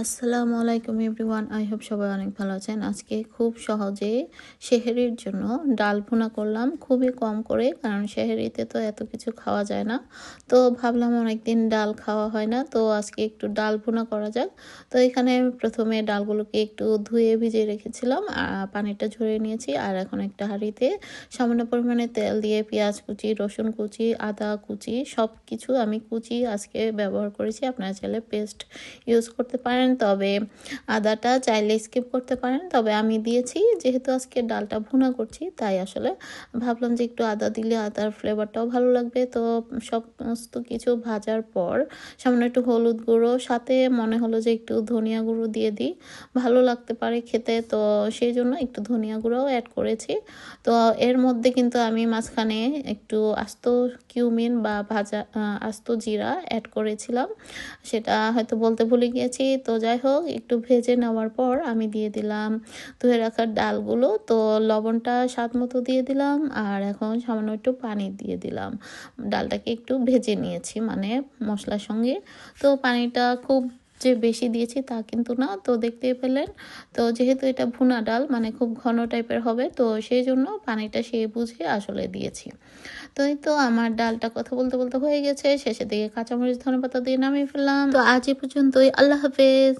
আসসালামু আলাইকুম everyone. I hope সবাই অনেক ভালো আছেন। আজকে খুব সহজে সেহরির জন্য ডাল ভুনা করলাম, খুবই কম করে, কারণ সেহরিতে তো এত কিছু খাওয়া যায় না। তো ভাবলাম অনেকদিন ডাল খাওয়া হয় না, তো আজকে একটু ডাল ভুনা করা যাক। তো এখানে প্রথমে ডালগুলোকে একটু ধুয়ে ভিজিয়ে রেখেছিলাম, পানিটা ঝরিয়ে নিয়েছি। আর এখন একটা হাঁড়িতে সামান্য পরিমাণে তেল দিয়ে পেঁয়াজ কুচি, রসুন কুচি, আদা কুচি, সব কিছু আমি কুচি আজকে ব্যবহার করেছি। আপনারা চাইলে পেস্ট ইউজ করতে পারেন, তবে আদাটা চাইলে স্কিপ করতে পারেন, তবে আমি দিয়েছি যেহেতু আজকে ডালটা ভুনা করছি, তাই আসলে ভাবলাম যে একটু আদা দিলে আদার ফ্লেভারটাও ভালো লাগবে। তো সমস্ত কিছু ভাজার পর সামান্য একটু হলুদ গুঁড়ো, সাথে মনে হলো যে একটু ধনিয়া গুঁড়ো দিয়ে দিই, ভালো লাগতে পারে খেতে, তো সেই জন্য একটু ধনিয়া গুঁড়োও অ্যাড করেছি। তো এর মধ্যে কিন্তু আমি মাঝখানে একটু আস্ত কিউমিন বা ভাজা আস্ত জিরা অ্যাড করেছিলাম, সেটা হয়তো বলতে ভুলে গিয়েছি। তো যাই হোক, একটু ভেজে নেওয়ার পর আমি দিয়ে দিলাম ধুয়ে রাখার ডালগুলো। তো লবণটা স্বাদ মতো দিয়ে দিলাম, আর এখন সামান্য একটু পানি দিয়ে দিলাম। ডালটাকে একটু ভেজে নিয়েছি, মানে মশলার সঙ্গে। তো পানিটা খুব যে বেশি দিয়েছি তা কিন্তু না, তো দেখতেই পেলেন। তো যেহেতু এটা ভুনা ডাল, মানে খুব ঘন টাইপের হবে, তো সেই জন্য পানিটা সেই বুঝে আসলে দিয়েছি। তো এই তো আমার ডালটা কথা বলতে বলতে হয়ে গেছে, শেষের দিকে কাঁচামরিচ ধনেপাতা দিয়ে নামিয়ে ফেললাম। তো আজ এ পর্যন্তই, আল্লাহ হাফেজ।